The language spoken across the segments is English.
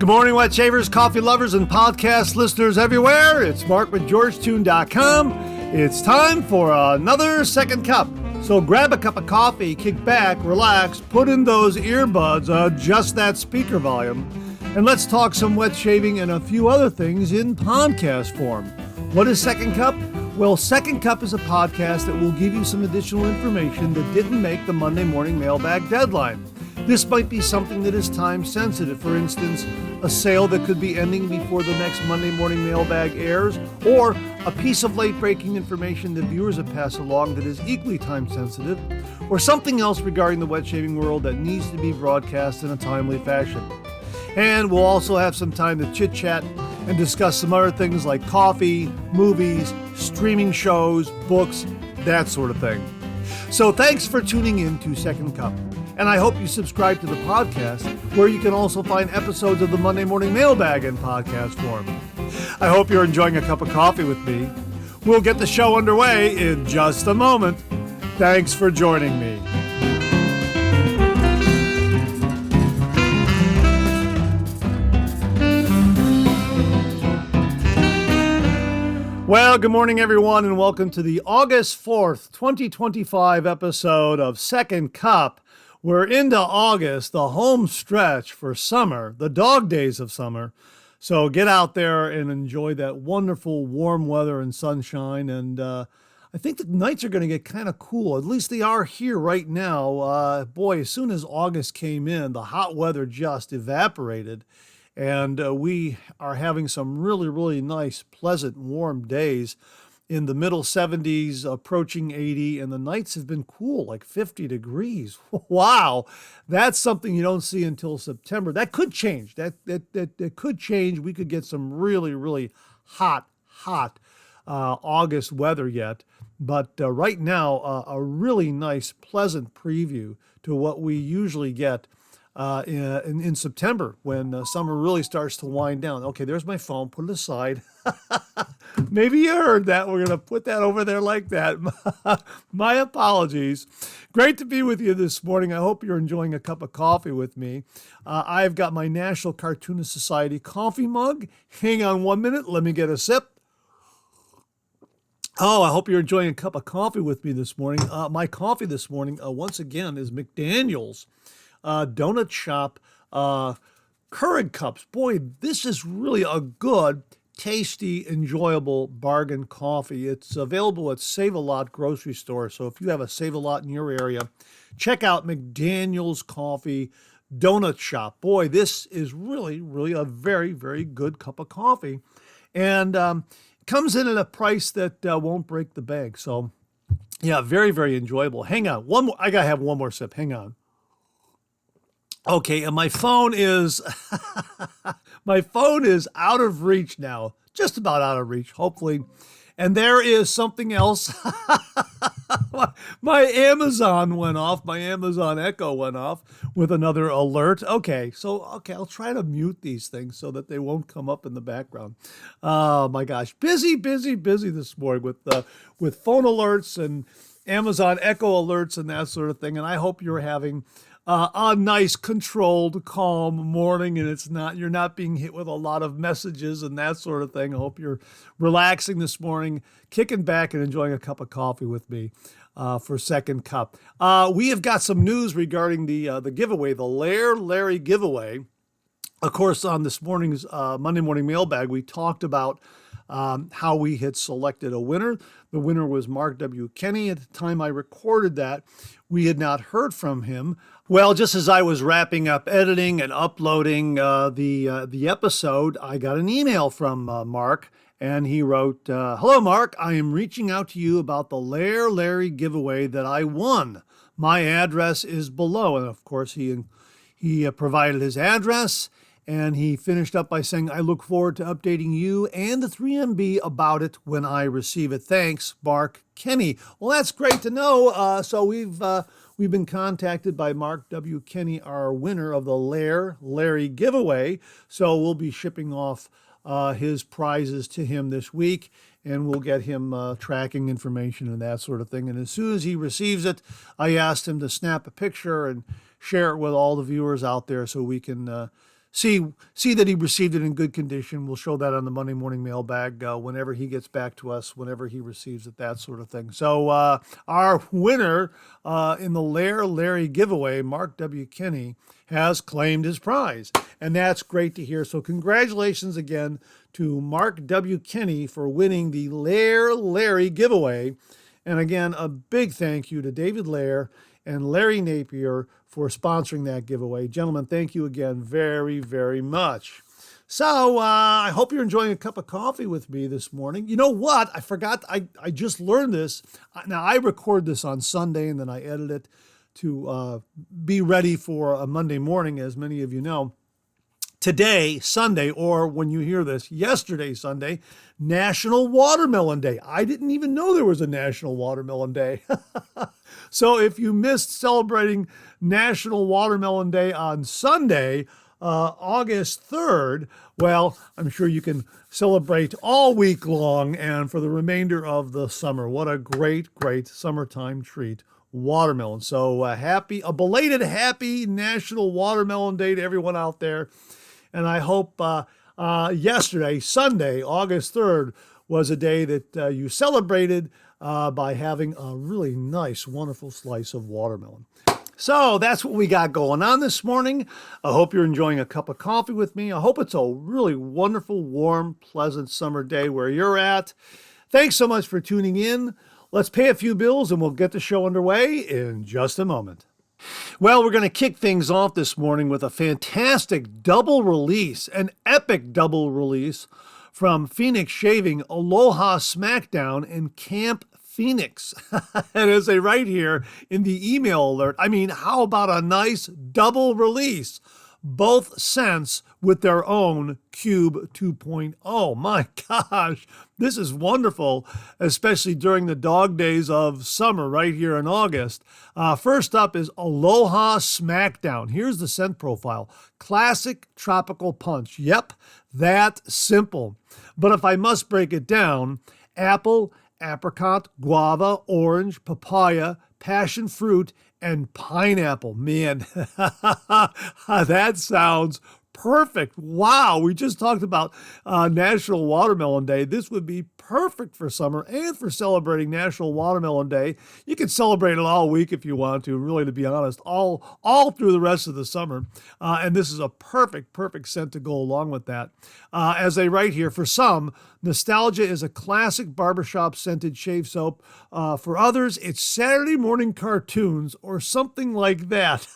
Good morning, wet shavers, coffee lovers, and podcast listeners everywhere. It's Mark with Georgetoon.com. It's time for another second cup. So grab a cup of coffee, kick back, relax, put in those earbuds, adjust that speaker volume, and let's talk some wet shaving and a few other things in podcast form. What is Second Cup? Well, Second Cup is a podcast that will give you some additional information that didn't make the Monday morning mailbag deadline. This might be something that is time sensitive. For instance, a sale that could be ending before the next Monday morning mailbag airs, or a piece of late breaking information that viewers have passed along that is equally time sensitive, or something else regarding the wet shaving world that needs to be broadcast in a timely fashion. And we'll also have some time to chit chat and discuss some other things like coffee, movies, streaming shows, books, that sort of thing. So thanks for tuning in to Second Cup. And I hope you subscribe to the podcast, where you can also find episodes of the Monday Morning Mailbag in podcast form. I hope you're enjoying a cup of coffee with me. We'll get the show underway in just a moment. Thanks for joining me. Well, good morning, everyone, and welcome to the August 4th, 2025 episode of Second Cup. We're into August, the home stretch for summer, the dog days of summer. So get out there and enjoy that wonderful warm weather and sunshine. And I think the nights are going to get kind of cool. At least they are here right now. Boy, as soon as August came in, the hot weather just evaporated. And we are having some really, really nice, pleasant, warm days in the middle 70s, approaching 80, and the nights have been cool, like 50 degrees. Wow, that's something you don't see until September. That could change. That could change. We could get some really, really hot August weather yet. But right now, a really nice, pleasant preview to what we usually get in September, when summer really starts to wind down. Okay, there's my phone. Put it aside. Maybe you heard that. We're going to put that over there like that. My apologies. Great to be with you this morning. I hope you're enjoying a cup of coffee with me. I've got my National Cartoonist Society coffee mug. Hang on 1 minute. Let me get a sip. Oh, I hope you're enjoying a cup of coffee with me this morning. My coffee this morning, once again, is McDaniel's Donut Shop Keurig cups. Boy, this is really a good, tasty, enjoyable bargain coffee. It's available at Save-A-Lot grocery store. So if you have a Save-A-Lot in your area, check out McDaniel's Coffee Donut Shop. Boy, this is really, really a very, very good cup of coffee. And comes in at a price that won't break the bank. So, yeah, very, very enjoyable. Hang on. One more. I got to have one more sip. Hang on. Okay, and my phone is out of reach now, just about out of reach, hopefully. And there is something else. My Amazon went off. My Amazon Echo went off with another alert. Okay, I'll try to mute these things so that they won't come up in the background. Oh my gosh, busy this morning with phone alerts and Amazon Echo alerts and that sort of thing. And I hope you're having a nice, controlled, calm morning, and you're not being hit with a lot of messages and that sort of thing. I hope you're relaxing this morning, kicking back and enjoying a cup of coffee with me for Second Cup. We have got some news regarding the giveaway, the Larry giveaway. Of course, on this morning's Monday Morning Mailbag, we talked about how we had selected a winner. The winner was Mark W. Kenny. At the time I recorded that, we had not heard from him. Well, just as I was wrapping up editing and uploading the episode, I got an email from Mark, and he wrote, "Hello, Mark. I am reaching out to you about the Larry giveaway that I won. My address is below." And of course, he provided his address. And he finished up by saying, "I look forward to updating you and the 3MB about it when I receive it. Thanks, Mark Kenny." Well, that's great to know. So we've been contacted by Mark W. Kenny, our winner of the Larry giveaway. So we'll be shipping off his prizes to him this week, and we'll get him tracking information and that sort of thing. And as soon as he receives it, I asked him to snap a picture and share it with all the viewers out there so we can see that he received it in good condition. We'll show that on the Monday morning mailbag whenever he gets back to us, whenever he receives it, that sort of thing. So our winner in the Larry giveaway, Mark W. Kinney, has claimed his prize. And that's great to hear. So congratulations again to Mark W. Kinney for winning the Larry giveaway. And again, a big thank you to David Lair and Larry Napier for sponsoring that giveaway. Gentlemen, thank you again very, very much. So I hope you're enjoying a cup of coffee with me this morning. You know what? I forgot. I just learned this. Now, I record this on Sunday, and then I edit it to be ready for a Monday morning, as many of you know. Today, Sunday, or when you hear this, yesterday, Sunday, National Watermelon Day. I didn't even know there was a National Watermelon Day. So if you missed celebrating National Watermelon Day on Sunday, August 3rd, well, I'm sure you can celebrate all week long and for the remainder of the summer. What a great, great summertime treat. Watermelon. So a belated happy National Watermelon Day to everyone out there. And I hope yesterday, Sunday, August 3rd, was a day that you celebrated by having a really nice, wonderful slice of watermelon. So that's what we got going on this morning. I hope you're enjoying a cup of coffee with me. I hope it's a really wonderful, warm, pleasant summer day where you're at. Thanks so much for tuning in. Let's pay a few bills and we'll get the show underway in just a moment. Well, we're going to kick things off this morning with a fantastic double release, an epic double release from Phoenix Shaving, Aloha Smackdown, and Camp Phoenix. And as they write here in the email alert, I mean, how about a nice double release? Both scents with their own Cube 2.0. My gosh, this is wonderful, especially during the dog days of summer right here in August. First up is Aloha Smackdown. Here's the scent profile. Classic tropical punch. Yep, that simple. But if I must break it down, apple, apricot, guava, orange, papaya, passion fruit, and pineapple. Man, that sounds perfect. Wow, we just talked about National Watermelon Day. This would be perfect for summer and for celebrating National Watermelon Day. You can celebrate it all week if you want to, really, to be honest, all through the rest of the summer. And this is a perfect scent to go along with that. As they write here, for some, nostalgia is a classic barbershop scented shave soap. For others, it's Saturday morning cartoons or something like that.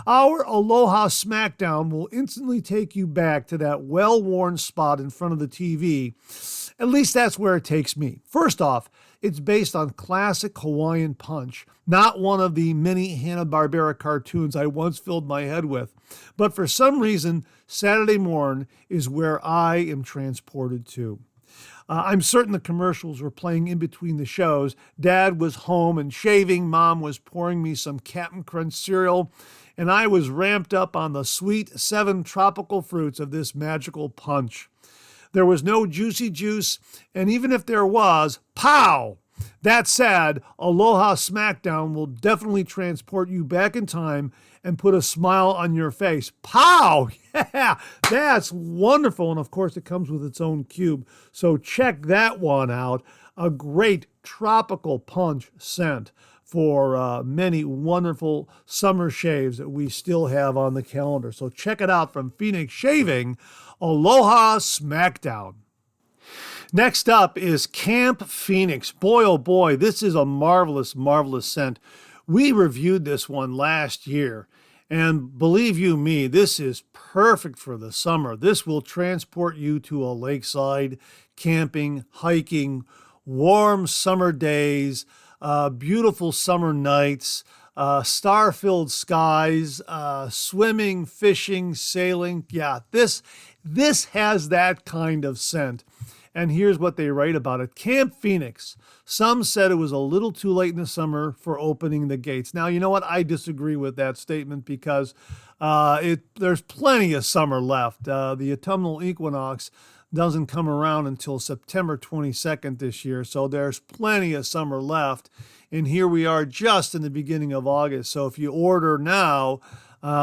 Our Aloha Smackdown will instantly take you back to that well-worn spot in front of the TV. At least that's where it takes me. First off, it's based on classic Hawaiian punch, not one of the many Hanna-Barbera cartoons I once filled my head with. But for some reason, Saturday morn is where I am transported to. I'm certain the commercials were playing in between the shows. Dad was home and shaving. Mom was pouring me some Cap'n Crunch cereal. And I was ramped up on the sweet 7 tropical fruits of this magical punch. There was no juicy juice, and even if there was, pow! That said, Aloha Smackdown will definitely transport you back in time and put a smile on your face. Pow! Yeah, that's wonderful. And of course, it comes with its own cube. So check that one out. A great tropical punch scent for many wonderful summer shaves that we still have on the calendar. So check it out from Phoenix Shaving, Aloha Smackdown. Next up is Camp Phoenix. Boy, oh boy, this is a marvelous, marvelous scent. We reviewed this one last year, and believe you me, this is perfect for the summer. This will transport you to a lakeside, camping, hiking, warm summer days, beautiful summer nights, star-filled skies, swimming, fishing, sailing. Yeah, this has that kind of scent. And here's what they write about it. Camp Phoenix. Some said it was a little too late in the summer for opening the gates. Now, you know what? I disagree with that statement because there's plenty of summer left. The autumnal equinox doesn't come around until September 22nd this year, so there's plenty of summer left. And here we are just in the beginning of August. So if you order now,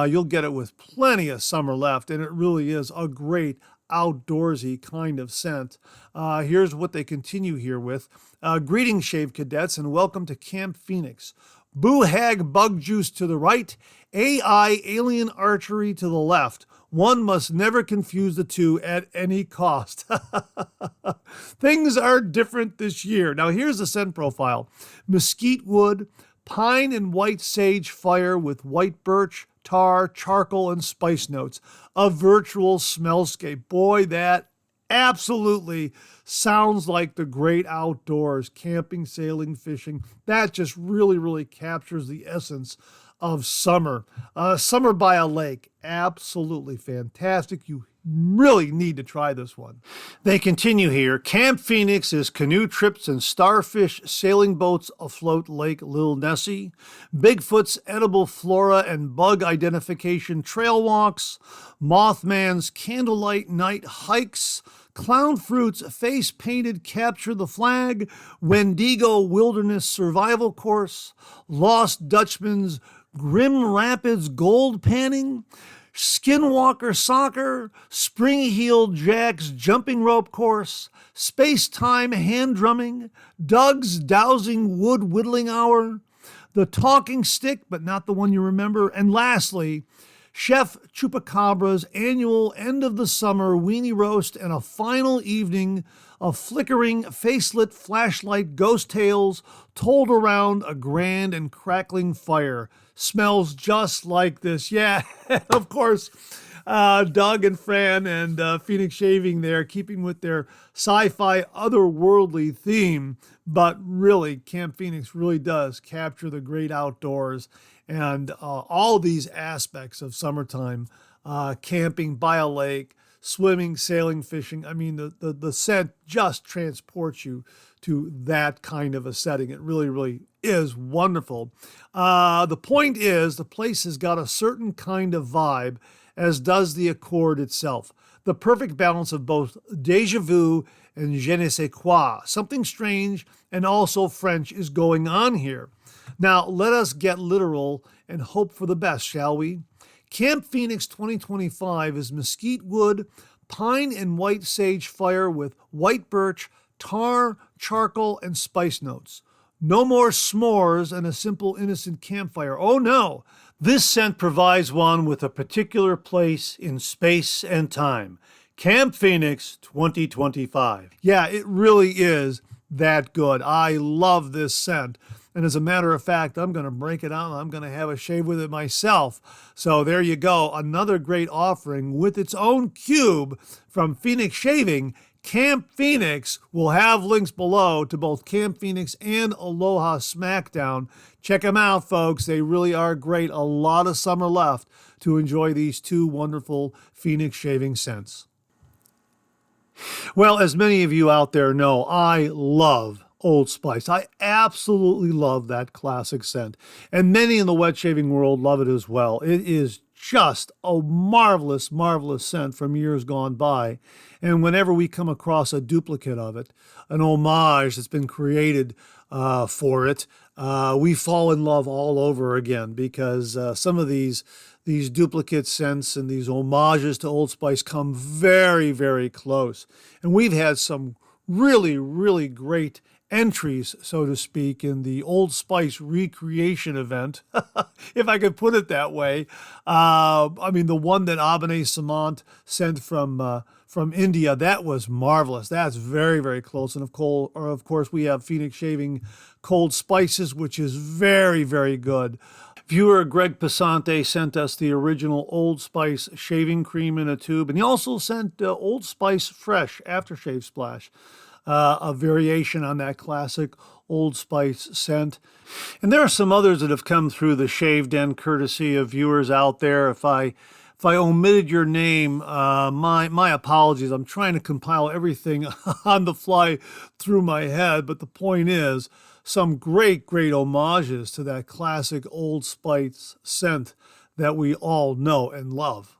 You'll get it with plenty of summer left, and it really is a great outdoorsy kind of scent. Here's what they continue here with. Greetings, Shave Cadets, and welcome to Camp Phoenix. Boo Hag Bug Juice to the right, AI Alien Archery to the left. One must never confuse the two at any cost. Things are different this year. Now here's the scent profile. Mesquite wood, pine and white sage fire with white birch, tar, charcoal, and spice notes. A virtual smellscape. Boy, that absolutely sounds like the great outdoors, camping, sailing, fishing. That just really, really captures the essence of summer. Summer by a lake. Absolutely fantastic. You really need to try this one. They continue here. Camp Phoenix is canoe trips and starfish sailing boats afloat Lake Lil Nessie, Bigfoot's edible flora and bug identification trail walks, Mothman's candlelight night hikes, Clown Fruit's face-painted capture the flag, Wendigo wilderness survival course, Lost Dutchman's Grim Rapids gold panning, Skinwalker Soccer, Spring-Heeled Jack's Jumping Rope Course, Space-Time Hand Drumming, Doug's Dowsing Wood Whittling Hour, the Talking Stick, but not the one you remember, and lastly, Chef Chupacabra's annual end of the summer weenie roast and a final evening of flickering facelit flashlight ghost tales told around a grand and crackling fire. Smells just like this. Yeah, of course, Doug and Fran and Phoenix Shaving there, keeping with their sci-fi otherworldly theme. But really, Camp Phoenix really does capture the great outdoors and all these aspects of summertime, camping by a lake, swimming, sailing, fishing. I mean, the scent just transports you to that kind of a setting. It really, really is wonderful. The point is, the place has got a certain kind of vibe, as does the Accord itself. The perfect balance of both déjà vu and je ne sais quoi. Something strange and also French is going on here. Now, let us get literal and hope for the best, shall we? Camp Phoenix 2025 is mesquite wood, pine and white sage fire with white birch, tar, charcoal, and spice notes. No more s'mores and a simple innocent campfire. Oh no! This scent provides one with a particular place in space and time. Camp Phoenix 2025. Yeah, it really is that good. I love this scent. And as a matter of fact, I'm going to break it out and I'm going to have a shave with it myself. So there you go. Another great offering with its own cube from Phoenix Shaving. Camp Phoenix will have links below to both Camp Phoenix and Aloha Smackdown. Check them out, folks. They really are great. A lot of summer left to enjoy these two wonderful Phoenix Shaving scents. Well, as many of you out there know, I love Old Spice. I absolutely love that classic scent. And many in the wet shaving world love it as well. It is just a marvelous, marvelous scent from years gone by. And whenever we come across a duplicate of it, an homage that's been created for it, we fall in love all over again, because some of these duplicate scents and these homages to Old Spice come very, very close. And we've had some really, really great entries, so to speak, in the Old Spice recreation event, if I could put it that way. I mean, the one that Abane Samant sent from India, that was marvelous. That's very, very close. And of course, we have Phoenix Shaving Cold Spices, which is very, very good. Viewer Greg Passante sent us the original Old Spice shaving cream in a tube, and he also sent Old Spice Fresh Aftershave Splash, a variation on that classic Old Spice scent. And there are some others that have come through the Shave Den courtesy of viewers out there. If I omitted your name, my apologies. I'm trying to compile everything on the fly through my head, but the point is, some great, great homages to that classic Old Spice scent that we all know and love.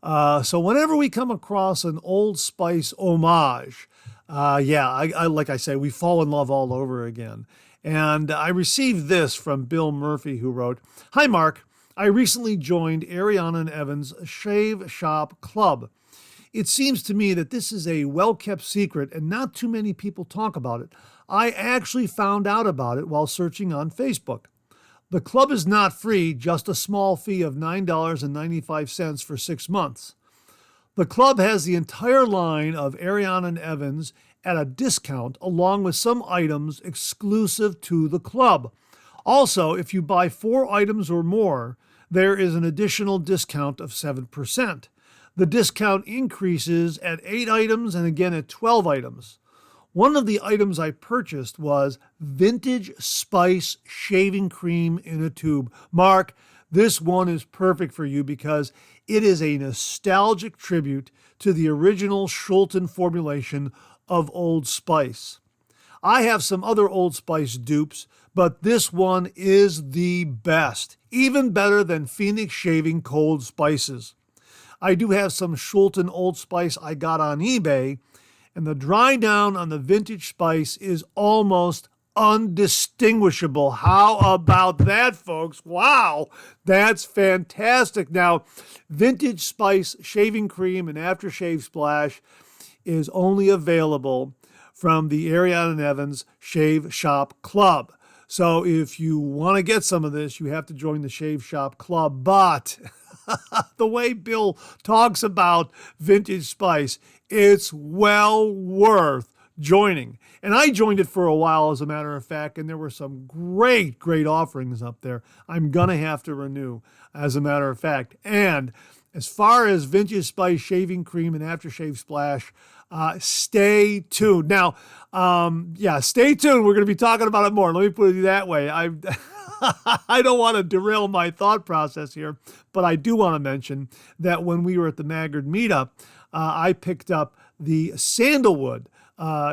So whenever we come across an Old Spice homage, I like I say, we fall in love all over again. And I received this from Bill Murphy, who wrote, "Hi, Mark. I recently joined Ariana and Evan's Shave Shop Club. It seems to me that this is a well-kept secret and not too many people talk about it. I actually found out about it while searching on Facebook. The club is not free, just a small fee of $9.95 for 6 months. The club has the entire line of Ariana and Evans at a discount, along with some items exclusive to the club. Also, if you buy 4 items or more, there is an additional discount of 7%. The discount increases at 8 items and again at 12 items. One of the items I purchased was Vintage Spice Shaving Cream in a tube. Mark, this one is perfect for you because it is a nostalgic tribute to the original Schulten formulation of Old Spice. I have some other Old Spice dupes, but this one is the best, even better than Phoenix Shaving Cold Spices. I do have some Schulten Old Spice I got on eBay, and the dry down on the Vintage Spice is almost undistinguishable. How about that, folks? Wow, that's fantastic. Now, Vintage Spice Shaving Cream and Aftershave Splash is only available from the Ariana and Evans Shave Shop Club. So if you want to get some of this, you have to join the Shave Shop Club. But the way Bill talks about Vintage Spice, it's well worth joining. And I joined it for a while, as a matter of fact, and there were some great offerings up there. I'm going to have to renew, as a matter of fact. And as far as Vintage Spice Shaving Cream and Aftershave Splash, stay tuned. Now, stay tuned. We're going to be talking about it more. Let me put it that way. I don't want to derail my thought process here, but I do want to mention that when we were at the Maggard meetup, I picked up the sandalwood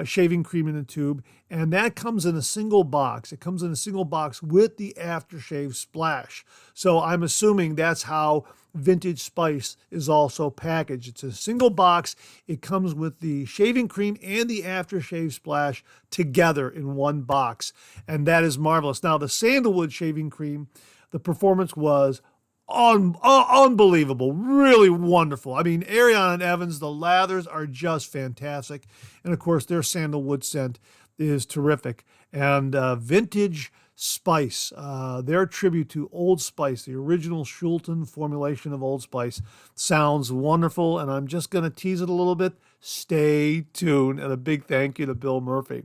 shaving cream in a tube, and that comes in a single box. It comes in a single box with the aftershave splash. So I'm assuming that's how Vintage Spice is also packaged. It's a single box. It comes with the shaving cream and the aftershave splash together in one box, and that is marvelous. Now, the sandalwood shaving cream, the performance was unbelievable, really wonderful. I mean, Ariana and Evans, the lathers are just fantastic. And of course, their sandalwood scent is terrific. And Vintage Spice, their tribute to Old Spice, the original Schulten formulation of Old Spice, sounds wonderful. And I'm just going to tease it a little bit. Stay tuned. And a big thank you to Bill Murphy.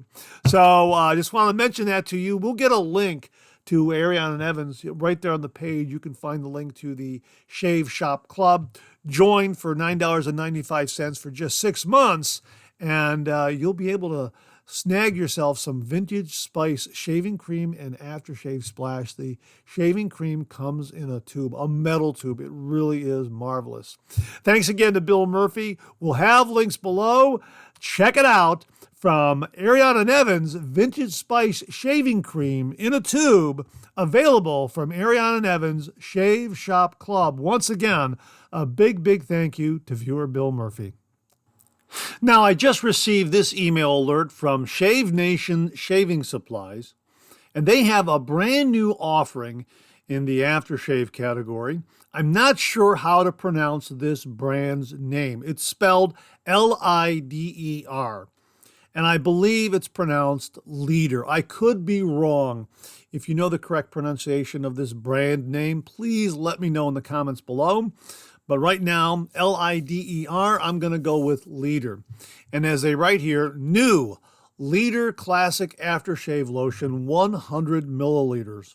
So I just want to mention that to you. We'll get a link to Ariana and Evans right there on the page. You can find the link to the Shave Shop Club. Join for $9.95 for just 6 months, and you'll be able to snag yourself some Vintage Spice shaving cream and aftershave splash. The shaving cream comes in a tube, a metal tube. It really is marvelous. Thanks again to Bill Murphy. We'll have links below. Check it out. From Ariana and Evans, Vintage Spice Shaving Cream in a tube, available from Ariana and Evans Shave Shop Club. Once again, a big thank you to viewer Bill Murphy. Now, I just received this email alert from Shave Nation Shaving Supplies, and they have a brand new offering in the aftershave category. I'm not sure how to pronounce this brand's name. It's spelled Lider. And I believe it's pronounced Leader. I could be wrong. If you know the correct pronunciation of this brand name, please let me know in the comments below. But right now, Lider, I'm going to go with Leader. And as they write here, new Leader Classic Aftershave Lotion, 100 milliliters.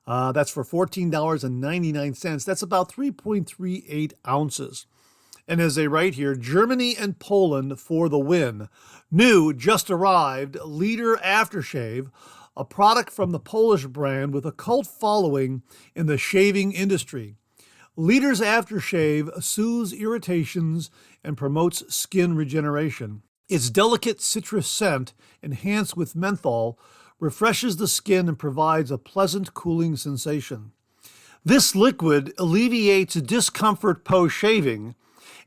That's for $14.99. That's about 3.38 ounces. And as they write here, Germany and Poland for the win. New, just arrived, Leader Aftershave, a product from the Polish brand with a cult following in the shaving industry. Leader's Aftershave soothes irritations and promotes skin regeneration. Its delicate citrus scent, enhanced with menthol, refreshes the skin and provides a pleasant cooling sensation. This liquid alleviates discomfort post-shaving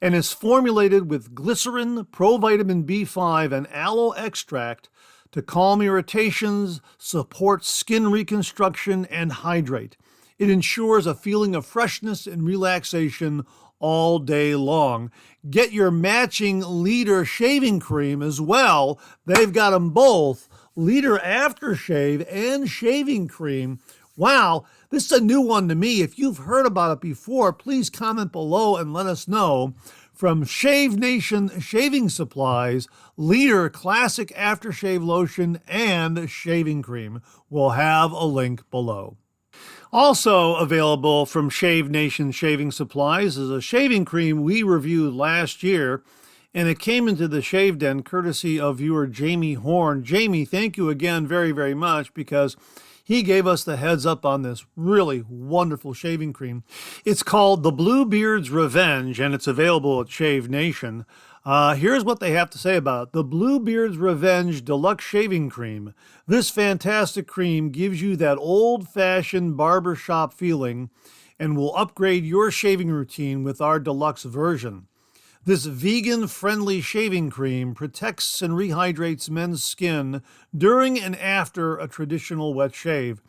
and is formulated with glycerin, provitamin B5, and aloe extract to calm irritations, support skin reconstruction, and hydrate. It ensures a feeling of freshness and relaxation all day long. Get your matching Leader shaving cream as well. They've got them both, Leader aftershave and shaving cream. Wow, this is a new one to me. If you've heard about it before, please comment below and let us know. From Shave Nation Shaving Supplies, Leader Classic Aftershave Lotion and Shaving Cream. We'll have a link below. Also available from Shave Nation Shaving Supplies is a shaving cream we reviewed last year, and it came into the Shave Den courtesy of viewer Jamie Horn. Jamie, thank you again very, very much, because he gave us the heads up on this really wonderful shaving cream. It's called the Bluebeard's Revenge, and it's available at Shave Nation. Here's what they have to say about it. The Bluebeard's Revenge Deluxe Shaving Cream. This fantastic cream gives you that old-fashioned barbershop feeling and will upgrade your shaving routine with our deluxe version. This vegan-friendly shaving cream protects and rehydrates men's skin during and after a traditional wet shave.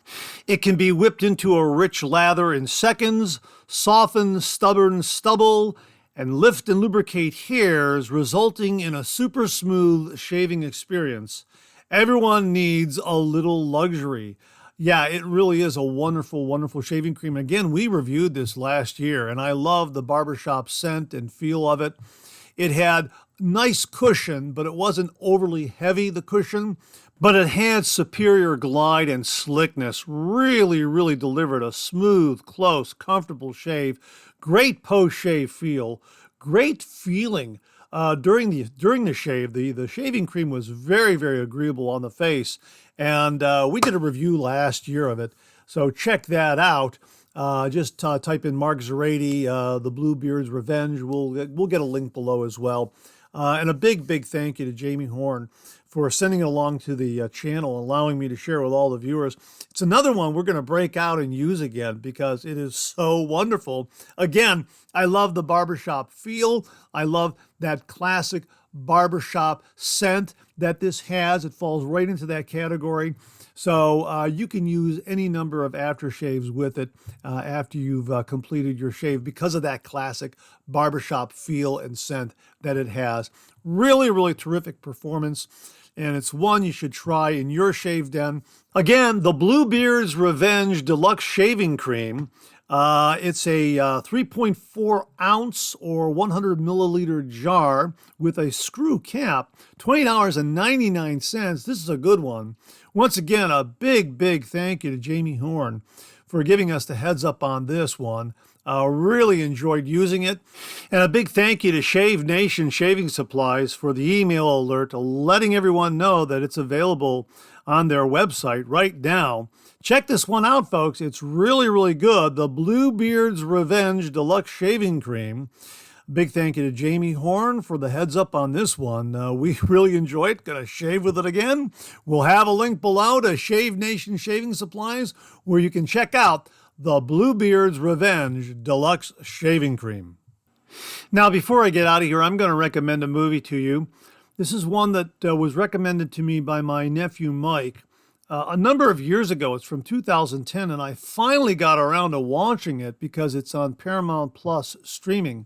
It can be whipped into a rich lather in seconds, soften stubborn stubble, and lift and lubricate hairs, resulting in a super smooth shaving experience. Everyone needs a little luxury. Yeah, it really is a wonderful, wonderful shaving cream. Again, we reviewed this last year, and I love the barbershop scent and feel of it. It had nice cushion, but it wasn't overly heavy, the cushion, but it had superior glide and slickness. Really, really delivered a smooth, close, comfortable shave. Great post-shave feel. Great feeling. During the shave, the shaving cream was very, very agreeable on the face, and we did a review last year of it, so check that out. Just type in Mark Zarady, the Bluebeard's Revenge. We'll get a link below as well. And a big, big thank you to Jamie Horn for sending it along to the channel, allowing me to share with all the viewers. It's another one we're going to break out and use again because it is so wonderful. Again, I love the barbershop feel. I love that classic barbershop scent that this has. It falls right into that category. So you can use any number of aftershaves with it after you've completed your shave because of that classic barbershop feel and scent that it has. Really, really terrific performance. And it's one you should try in your shave den. Again, the Bluebeard's Revenge Deluxe Shaving Cream. It's a 3.4 ounce or 100 milliliter jar with a screw cap, $20.99. This is a good one. Once again, a big, big thank you to Jamie Horn for giving us the heads up on this one. Really enjoyed using it. And a big thank you to Shave Nation Shaving Supplies for the email alert letting everyone know that it's available on their website right now. Check this one out, folks. It's really, really good. The Bluebeard's Revenge Deluxe Shaving Cream. Big thank you to Jamie Horn for the heads up on this one. We really enjoy it. Gonna shave with it again. We'll have a link below to Shave Nation Shaving Supplies where you can check out the Bluebeard's Revenge Deluxe Shaving Cream. Now, before I get out of here, I'm going to recommend a movie to you. This is one that was recommended to me by my nephew, Mike, a number of years ago. It's from 2010, and I finally got around to watching it because it's on Paramount Plus streaming.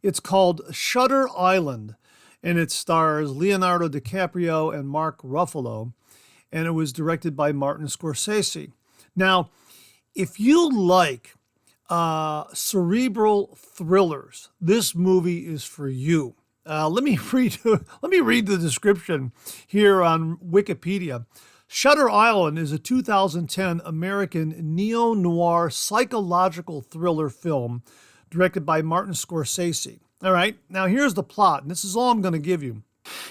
It's called Shutter Island, and it stars Leonardo DiCaprio and Mark Ruffalo, and it was directed by Martin Scorsese. Now, if you like cerebral thrillers, this movie is for you. Let me read the description here on Wikipedia. Shutter Island is a 2010 American neo-noir psychological thriller film directed by Martin Scorsese. All right, now here's the plot, and this is all I'm going to give you.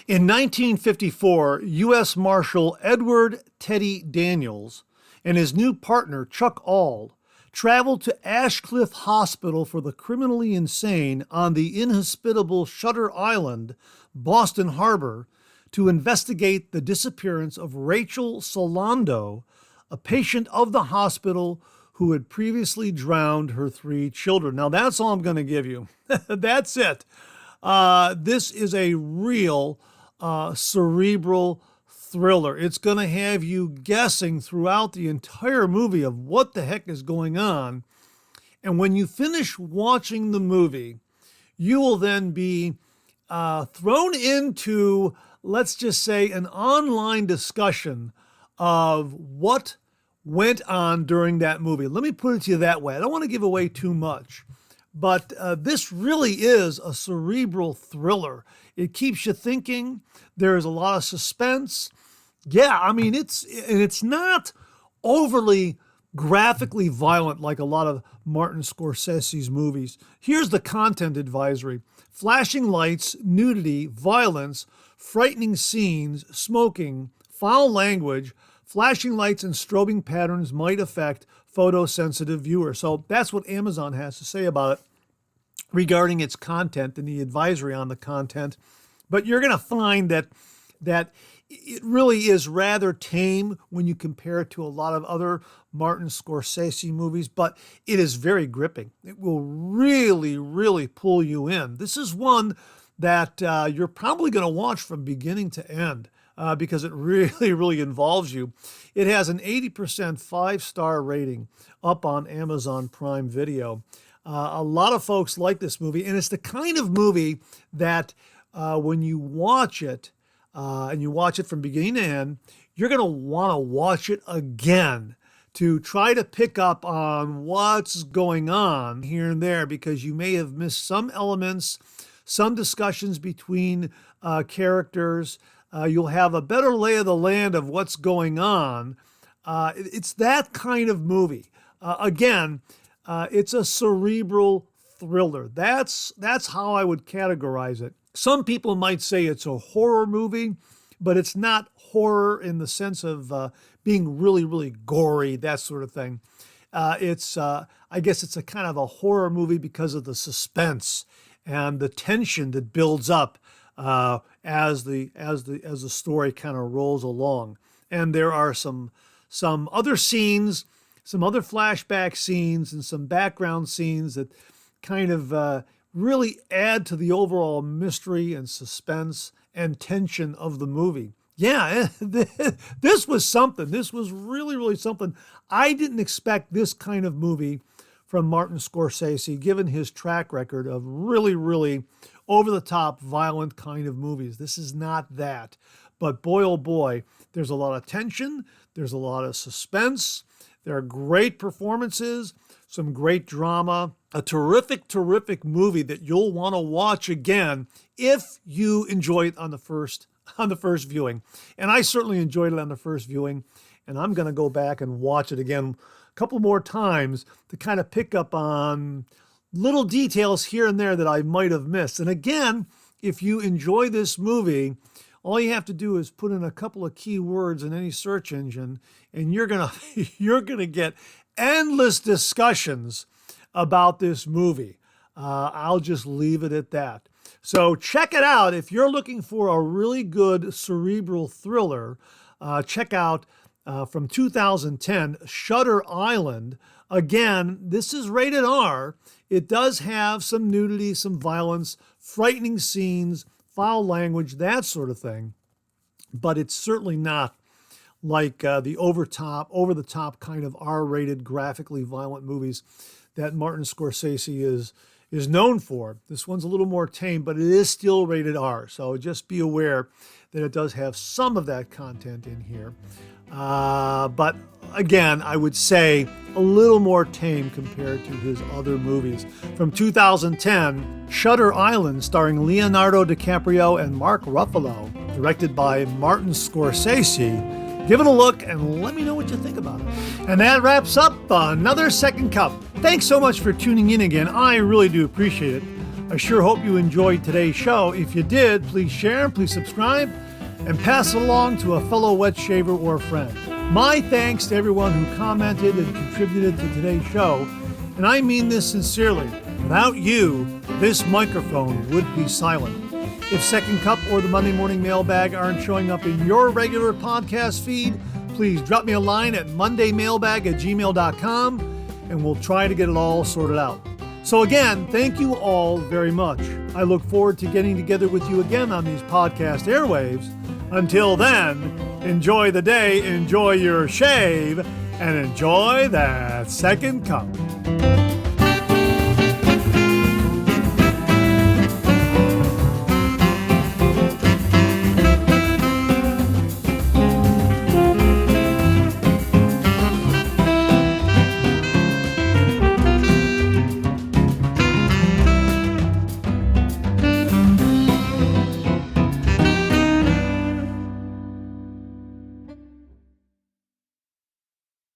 In 1954, U.S. Marshal Edward Teddy Daniels and his new partner, Chuck Auld, traveled to Ashcliff Hospital for the criminally insane on the inhospitable Shutter Island, Boston Harbor, to investigate the disappearance of Rachel Solando, a patient of the hospital who had previously drowned her 3 children. Now, that's all I'm going to give you. That's it. This is a real cerebral thriller. It's going to have you guessing throughout the entire movie of what the heck is going on. And when you finish watching the movie, you will then be thrown into, let's just say, an online discussion of what went on during that movie. Let me put it to you that way. I don't want to give away too much, but this really is a cerebral thriller. It keeps you thinking. There's a lot of suspense. Yeah, I mean, it's not overly graphically violent like a lot of Martin Scorsese's movies. Here's the content advisory. Flashing lights, nudity, violence, frightening scenes, smoking, foul language, flashing lights and strobing patterns might affect photosensitive viewers. So that's what Amazon has to say about it regarding its content and the advisory on the content. But you're going to find that it really is rather tame when you compare it to a lot of other Martin Scorsese movies, but it is very gripping. It will really, really pull you in. This is one that you're probably going to watch from beginning to end because it really, really involves you. It has an 80% 5-star rating up on Amazon Prime Video. A lot of folks like this movie, and it's the kind of movie that when you watch it, and you watch it from beginning to end, you're going to want to watch it again to try to pick up on what's going on here and there, because you may have missed some elements, some discussions between characters. You'll have a better lay of the land of what's going on. It's that kind of movie. Again, it's a cerebral thriller. That's how I would categorize it. Some people might say it's a horror movie, but it's not horror in the sense of being really, really gory, that sort of thing. I guess it's a kind of a horror movie because of the suspense and the tension that builds up as the story kind of rolls along. And there are some other scenes, some other flashback scenes, and some background scenes that kind of really add to the overall mystery and suspense and tension of the movie. Yeah, this was something. This was really, really something. I didn't expect this kind of movie from Martin Scorsese, given his track record of really, really over-the-top, violent kind of movies. This is not that. But boy, oh boy, there's a lot of tension. There's a lot of suspense. There are great performances, some great drama, a terrific, terrific movie that you'll want to watch again if you enjoy it on the first viewing. And I certainly enjoyed it on the first viewing, and I'm going to go back and watch it again a couple more times to kind of pick up on little details here and there that I might have missed. And again, if you enjoy this movie, all you have to do is put in a couple of keywords in any search engine, and you're gonna get endless discussions about this movie. I'll just leave it at that. So check it out. If you're looking for a really good cerebral thriller, check out from 2010, Shutter Island. Again, this is rated R. It does have some nudity, some violence, frightening scenes, foul language, that sort of thing. But it's certainly not like the over-the-top kind of R-rated, graphically violent movies that Martin Scorsese is known for. This one's a little more tame, but it is still rated R. So just be aware that it does have some of that content in here. But again, I would say a little more tame compared to his other movies. From 2010, Shutter Island, starring Leonardo DiCaprio and Mark Ruffalo, directed by Martin Scorsese. Give it a look and let me know what you think about it. And that wraps up another Second Cup. Thanks so much for tuning in again. I really do appreciate it. I sure hope you enjoyed today's show. If you did, please share, please subscribe, and pass it along to a fellow wet shaver or friend. My thanks to everyone who commented and contributed to today's show, and I mean this sincerely. Without you, this microphone would be silent. If Second Cup or the Monday Morning Mailbag aren't showing up in your regular podcast feed, please drop me a line at mondaymailbag@gmail.com, and we'll try to get it all sorted out. So again, thank you all very much. I look forward to getting together with you again on these podcast airwaves. Until then, enjoy the day, enjoy your shave, and enjoy that second cup.